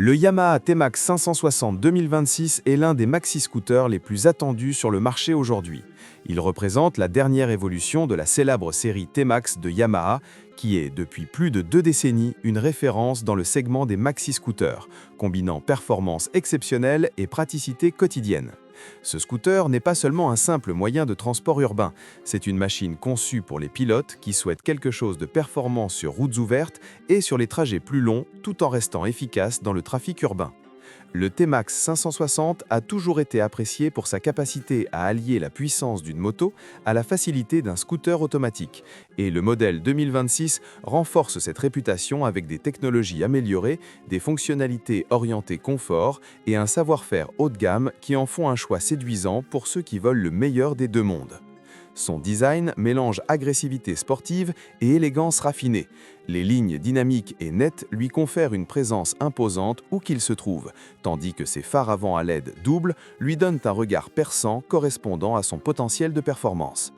Le Yamaha T-Max 560 2026 est l'un des maxi-scooters les plus attendus sur le marché aujourd'hui. Il représente la dernière évolution de la célèbre série T-Max de Yamaha, qui est, depuis plus de 2 décennies, une référence dans le segment des maxi-scooters, combinant performance exceptionnelle et praticité quotidienne. Ce scooter n'est pas seulement un simple moyen de transport urbain, c'est une machine conçue pour les pilotes qui souhaitent quelque chose de performant sur routes ouvertes et sur les trajets plus longs, tout en restant efficace dans le trafic urbain. Le T-Max 560 a toujours été apprécié pour sa capacité à allier la puissance d'une moto à la facilité d'un scooter automatique, et le modèle 2026 renforce cette réputation avec des technologies améliorées, des fonctionnalités orientées confort et un savoir-faire haut de gamme qui en font un choix séduisant pour ceux qui veulent le meilleur des deux mondes. Son design mélange agressivité sportive et élégance raffinée. Les lignes dynamiques et nettes lui confèrent une présence imposante où qu'il se trouve, tandis que ses phares avant à LED doubles lui donnent un regard perçant correspondant à son potentiel de performance.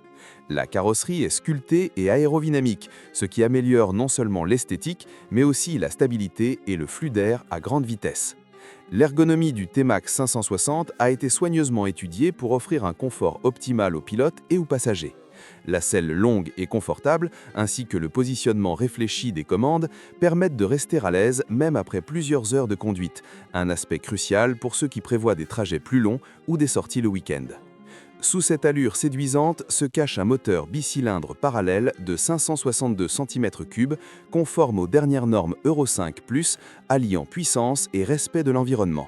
La carrosserie est sculptée et aérodynamique, ce qui améliore non seulement l'esthétique, mais aussi la stabilité et le flux d'air à grande vitesse. L'ergonomie du T-Max 560 a été soigneusement étudiée pour offrir un confort optimal aux pilotes et aux passagers. La selle longue et confortable, ainsi que le positionnement réfléchi des commandes, permettent de rester à l'aise même après plusieurs heures de conduite, un aspect crucial pour ceux qui prévoient des trajets plus longs ou des sorties le week-end. Sous cette allure séduisante se cache un moteur bicylindre parallèle de 562 cm3, conforme aux dernières normes Euro 5+, alliant puissance et respect de l'environnement.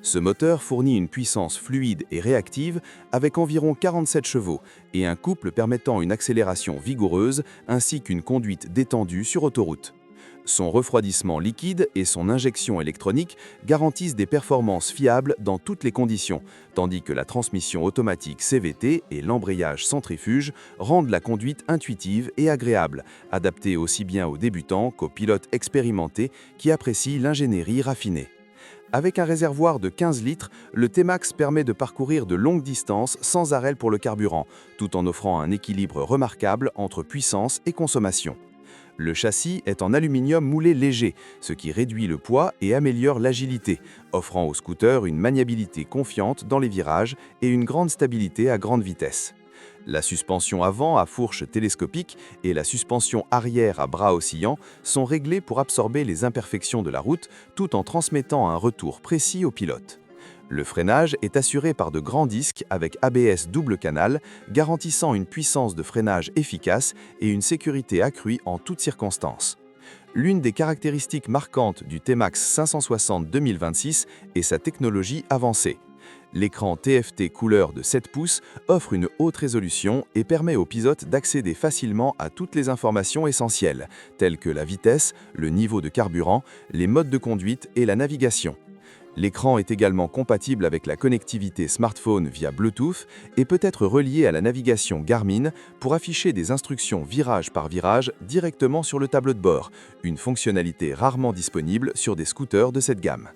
Ce moteur fournit une puissance fluide et réactive avec environ 47 chevaux et un couple permettant une accélération vigoureuse ainsi qu'une conduite détendue sur autoroute. Son refroidissement liquide et son injection électronique garantissent des performances fiables dans toutes les conditions, tandis que la transmission automatique CVT et l'embrayage centrifuge rendent la conduite intuitive et agréable, adaptée aussi bien aux débutants qu'aux pilotes expérimentés qui apprécient l'ingénierie raffinée. Avec un réservoir de 15 litres, le T-Max permet de parcourir de longues distances sans arrêt pour le carburant, tout en offrant un équilibre remarquable entre puissance et consommation. Le châssis est en aluminium moulé léger, ce qui réduit le poids et améliore l'agilité, offrant au scooter une maniabilité confiante dans les virages et une grande stabilité à grande vitesse. La suspension avant à fourche télescopique et la suspension arrière à bras oscillants sont réglées pour absorber les imperfections de la route tout en transmettant un retour précis au pilote. Le freinage est assuré par de grands disques avec ABS double canal, garantissant une puissance de freinage efficace et une sécurité accrue en toutes circonstances. L'une des caractéristiques marquantes du T-Max 560 2026 est sa technologie avancée. L'écran TFT couleur de 7 pouces offre une haute résolution et permet aux pilotes d'accéder facilement à toutes les informations essentielles, telles que la vitesse, le niveau de carburant, les modes de conduite et la navigation. L'écran est également compatible avec la connectivité smartphone via Bluetooth et peut être relié à la navigation Garmin pour afficher des instructions virage par virage directement sur le tableau de bord, une fonctionnalité rarement disponible sur des scooters de cette gamme.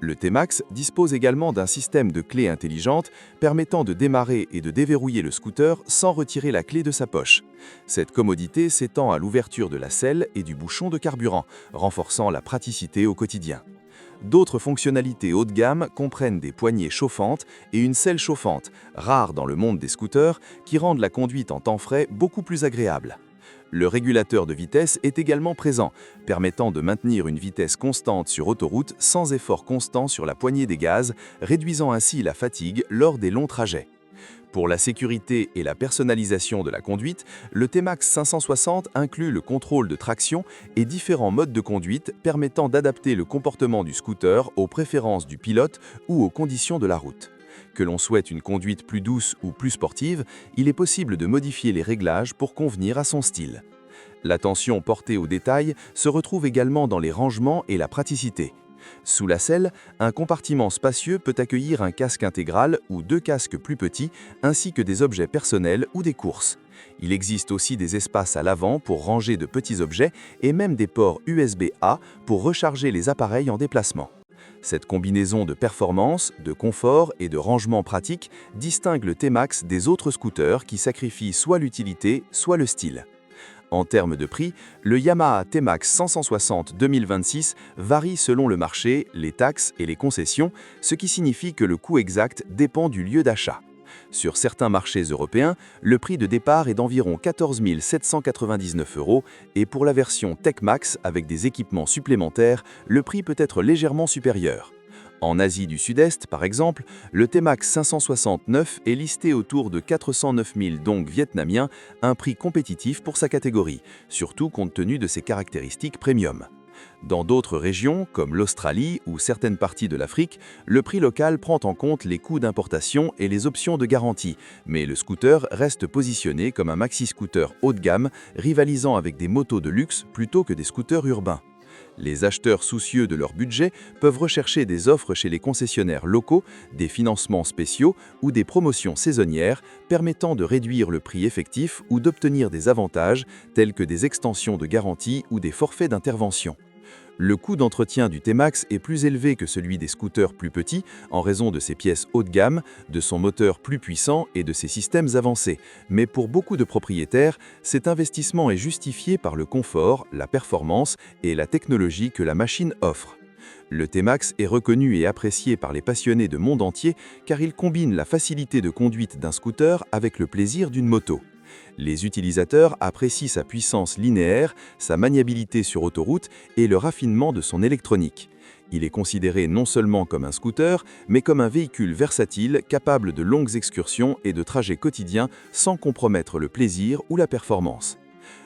Le T-Max dispose également d'un système de clés intelligentes permettant de démarrer et de déverrouiller le scooter sans retirer la clé de sa poche. Cette commodité s'étend à l'ouverture de la selle et du bouchon de carburant, renforçant la praticité au quotidien. D'autres fonctionnalités haut de gamme comprennent des poignées chauffantes et une selle chauffante, rares dans le monde des scooters, qui rendent la conduite en temps frais beaucoup plus agréable. Le régulateur de vitesse est également présent, permettant de maintenir une vitesse constante sur autoroute sans effort constant sur la poignée des gaz, réduisant ainsi la fatigue lors des longs trajets. Pour la sécurité et la personnalisation de la conduite, le T-Max 560 inclut le contrôle de traction et différents modes de conduite permettant d'adapter le comportement du scooter aux préférences du pilote ou aux conditions de la route. Que l'on souhaite une conduite plus douce ou plus sportive, il est possible de modifier les réglages pour convenir à son style. L'attention portée aux détails se retrouve également dans les rangements et la praticité. Sous la selle, un compartiment spacieux peut accueillir un casque intégral ou 2 casques plus petits, ainsi que des objets personnels ou des courses. Il existe aussi des espaces à l'avant pour ranger de petits objets et même des ports USB-A pour recharger les appareils en déplacement. Cette combinaison de performance, de confort et de rangement pratique distingue le T-Max des autres scooters qui sacrifient soit l'utilité, soit le style. En termes de prix, le Yamaha T-Max 560 2026 varie selon le marché, les taxes et les concessions, ce qui signifie que le coût exact dépend du lieu d'achat. Sur certains marchés européens, le prix de départ est d'environ 14 799 € et pour la version Tech Max avec des équipements supplémentaires, le prix peut être légèrement supérieur. En Asie du Sud-Est, par exemple, le T-Max 569 est listé autour de 409 000 dong vietnamiens, un prix compétitif pour sa catégorie, surtout compte tenu de ses caractéristiques premium. Dans d'autres régions, comme l'Australie ou certaines parties de l'Afrique, le prix local prend en compte les coûts d'importation et les options de garantie, mais le scooter reste positionné comme un maxi-scooter haut de gamme, rivalisant avec des motos de luxe plutôt que des scooters urbains. Les acheteurs soucieux de leur budget peuvent rechercher des offres chez les concessionnaires locaux, des financements spéciaux ou des promotions saisonnières permettant de réduire le prix effectif ou d'obtenir des avantages tels que des extensions de garantie ou des forfaits d'intervention. Le coût d'entretien du T-Max est plus élevé que celui des scooters plus petits en raison de ses pièces haut de gamme, de son moteur plus puissant et de ses systèmes avancés. Mais pour beaucoup de propriétaires, cet investissement est justifié par le confort, la performance et la technologie que la machine offre. Le T-Max est reconnu et apprécié par les passionnés de monde entier car il combine la facilité de conduite d'un scooter avec le plaisir d'une moto. Les utilisateurs apprécient sa puissance linéaire, sa maniabilité sur autoroute et le raffinement de son électronique. Il est considéré non seulement comme un scooter, mais comme un véhicule versatile capable de longues excursions et de trajets quotidiens sans compromettre le plaisir ou la performance.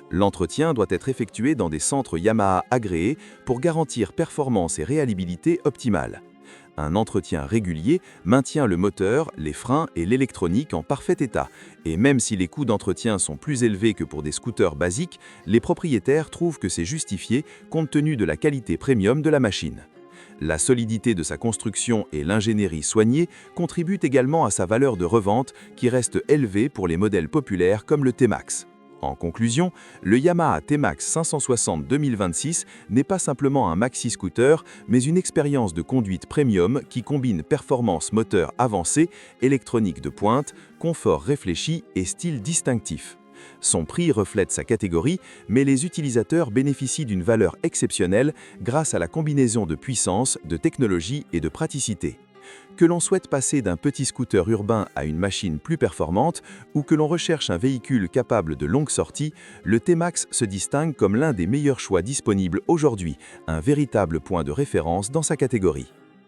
L'entretien doit être effectué dans des centres Yamaha agréés pour garantir performance et réaliabilité optimale. Un entretien régulier maintient le moteur, les freins et l'électronique en parfait état. Et même si les coûts d'entretien sont plus élevés que pour des scooters basiques, les propriétaires trouvent que c'est justifié compte tenu de la qualité premium de la machine. La solidité de sa construction et l'ingénierie soignée contribuent également à sa valeur de revente qui reste élevée pour les modèles populaires comme le T-Max. En conclusion, le Yamaha T-Max 560 2026 n'est pas simplement un maxi-scooter, mais une expérience de conduite premium qui combine performance moteur avancée, électronique de pointe, confort réfléchi et style distinctif. Son prix reflète sa catégorie, mais les utilisateurs bénéficient d'une valeur exceptionnelle grâce à la combinaison de puissance, de technologie et de praticité. Que l'on souhaite passer d'un petit scooter urbain à une machine plus performante ou que l'on recherche un véhicule capable de longues sorties, le T-Max se distingue comme l'un des meilleurs choix disponibles aujourd'hui, un véritable point de référence dans sa catégorie.